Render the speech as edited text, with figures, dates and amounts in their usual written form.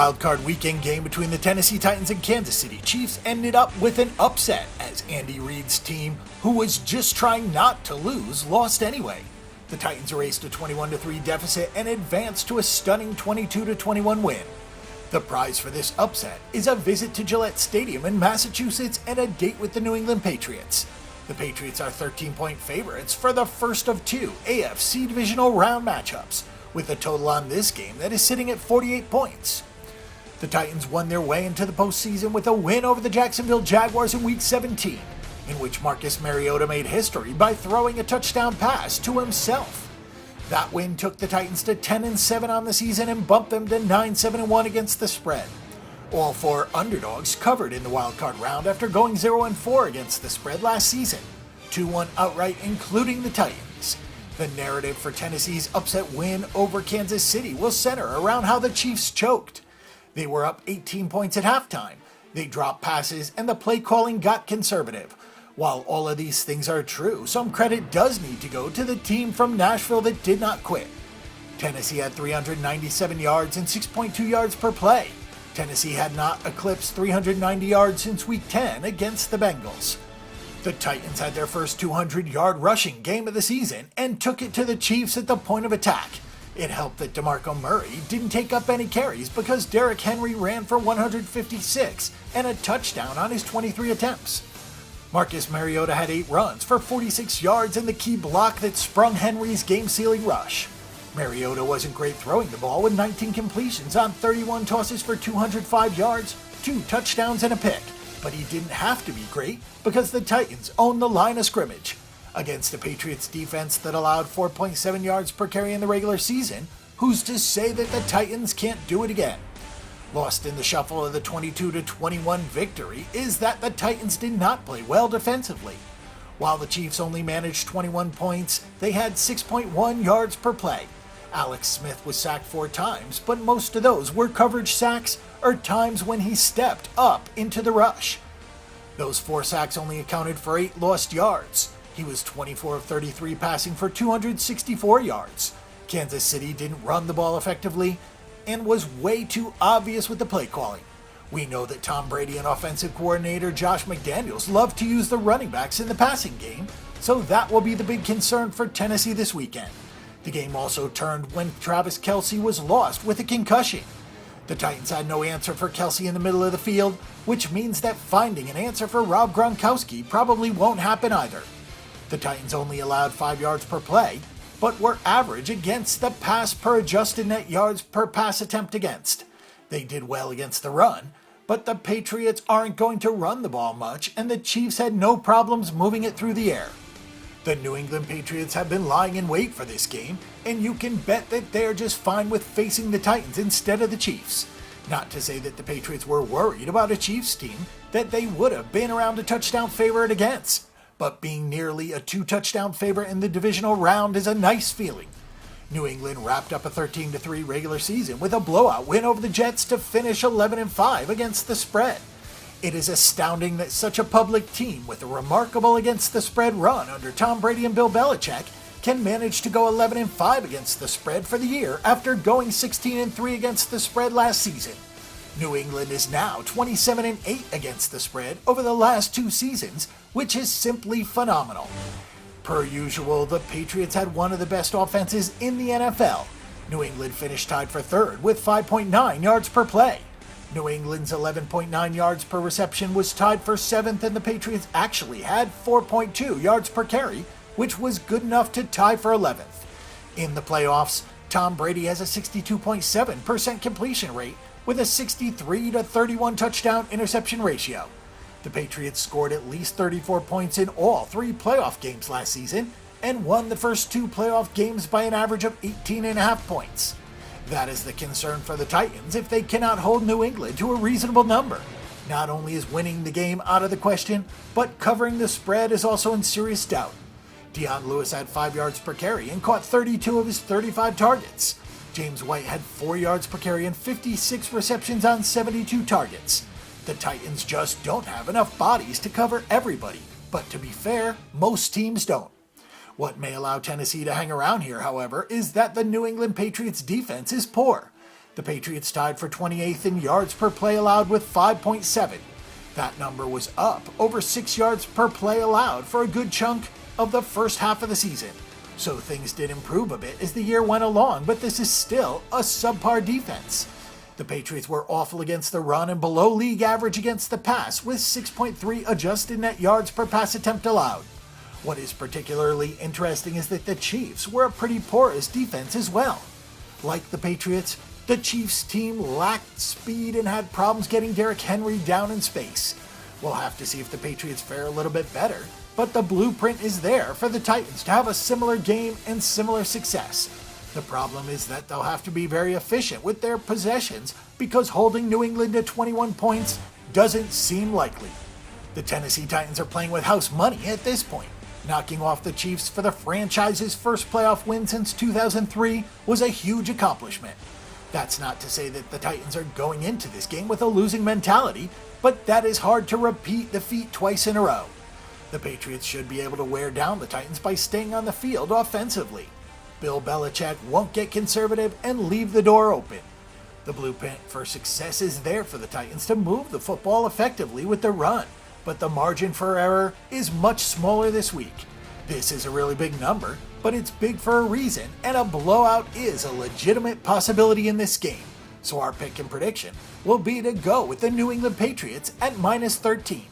wild-card weekend game between the Tennessee Titans and Kansas City Chiefs ended up with an upset as Andy Reid's team, who was just trying not to lose, lost anyway. The Titans erased a 21-3 deficit and advanced to a stunning 22-21 win. The prize for this upset is a visit to Gillette Stadium in Massachusetts and a date with the New England Patriots. The Patriots are 13-point favorites for the first of two AFC Divisional Round matchups, with a total on this game that is sitting at 48 points. The Titans won their way into the postseason with a win over the Jacksonville Jaguars in Week 17, in which Marcus Mariota made history by throwing a touchdown pass to himself. That win took the Titans to 10-7 on the season and bumped them to 9-7-1 against the spread. All four underdogs covered in the wildcard round after going 0-4 against the spread last season, 2-1 outright including the Titans. The narrative for Tennessee's upset win over Kansas City will center around how the Chiefs choked. They were up 18 points at halftime. They dropped passes and the play calling got conservative. While all of these things are true, some credit does need to go to the team from Nashville that did not quit. Tennessee had 397 yards and 6.2 yards per play. Tennessee had not eclipsed 390 yards since Week 10 against the Bengals. The Titans had their first 200-yard rushing game of the season and took it to the Chiefs at the point of attack. It helped that DeMarco Murray didn't take up any carries because Derrick Henry ran for 156 and a touchdown on his 23 attempts. Marcus Mariota had 8 runs for 46 yards in the key block that sprung Henry's game-sealing rush. Mariota wasn't great throwing the ball with 19 completions on 31 tosses for 205 yards, 2 touchdowns and a pick. But he didn't have to be great because the Titans owned the line of scrimmage. Against a Patriots defense that allowed 4.7 yards per carry in the regular season, who's to say that the Titans can't do it again? Lost in the shuffle of the 22-21 victory is that the Titans did not play well defensively. While the Chiefs only managed 21 points, they had 6.1 yards per play. Alex Smith was sacked 4 times, but most of those were coverage sacks or times when he stepped up into the rush. Those 4 sacks only accounted for 8 lost yards. He was 24 of 33 passing for 264 yards. Kansas City didn't run the ball effectively and was way too obvious with the play calling. We know that Tom Brady and offensive coordinator Josh McDaniels love to use the running backs in the passing game, so that will be the big concern for Tennessee this weekend. The game also turned when Travis Kelce was lost with a concussion. The Titans had no answer for Kelce in the middle of the field, which means that finding an answer for Rob Gronkowski probably won't happen either. The Titans only allowed 5 yards per play, but were average against the pass per adjusted net yards per pass attempt against. They did well against the run, but the Patriots aren't going to run the ball much, and the Chiefs had no problems moving it through the air. The New England Patriots have been lying in wait for this game, and you can bet that they're just fine with facing the Titans instead of the Chiefs. Not to say that the Patriots were worried about a Chiefs team that they would have been around a touchdown favorite against, but being nearly a 2-touchdown favorite in the divisional round is a nice feeling. New England wrapped up a 13-3 regular season with a blowout win over the Jets to finish 11-5 against the spread. It is astounding that such a public team with a remarkable against-the-spread run under Tom Brady and Bill Belichick can manage to go 11-5 against the spread for the year after going 16-3 against the spread last season. New England is now 27-8 against the spread over the last 2 seasons, which is simply phenomenal. Per usual, the Patriots had one of the best offenses in the NFL. New England finished tied for 3rd with 5.9 yards per play. New England's 11.9 yards per reception was tied for 7th, and the Patriots actually had 4.2 yards per carry, which was good enough to tie for 11th. In the playoffs, Tom Brady has a 62.7% completion rate with a 63-31 touchdown interception ratio. The Patriots scored at least 34 points in all 3 playoff games last season and won the first 2 playoff games by an average of 18.5 points. That is the concern for the Titans if they cannot hold New England to a reasonable number. Not only is winning the game out of the question, but covering the spread is also in serious doubt. Deion Lewis had 5 yards per carry and caught 32 of his 35 targets. James White had 4 yards per carry and 56 receptions on 72 targets. The Titans just don't have enough bodies to cover everybody, but to be fair, most teams don't. What may allow Tennessee to hang around here, however, is that the New England Patriots defense is poor. The Patriots tied for 28th in yards per play allowed with 5.7. That number was up over 6 yards per play allowed for a good chunk of the first half of the season. So things did improve a bit as the year went along, but this is still a subpar defense. The Patriots were awful against the run and below league average against the pass with 6.3 adjusted net yards per pass attempt allowed. What is particularly interesting is that the Chiefs were a pretty porous defense as well. Like the Patriots, the Chiefs team lacked speed and had problems getting Derrick Henry down in space. We'll have to see if the Patriots fare a little bit better, but the blueprint is there for the Titans to have a similar game and similar success. The problem is that they'll have to be very efficient with their possessions because holding New England to 21 points doesn't seem likely. The Tennessee Titans are playing with house money at this point. Knocking off the Chiefs for the franchise's first playoff win since 2003 was a huge accomplishment. That's not to say that the Titans are going into this game with a losing mentality, but that is hard to repeat the feat twice in a row. The Patriots should be able to wear down the Titans by staying on the field offensively. Bill Belichick won't get conservative and leave the door open. The blueprint for success is there for the Titans to move the football effectively with the run, but the margin for error is much smaller this week. This is a really big number, but it's big for a reason, and a blowout is a legitimate possibility in this game. So our pick and prediction will be to go with the New England Patriots at -13.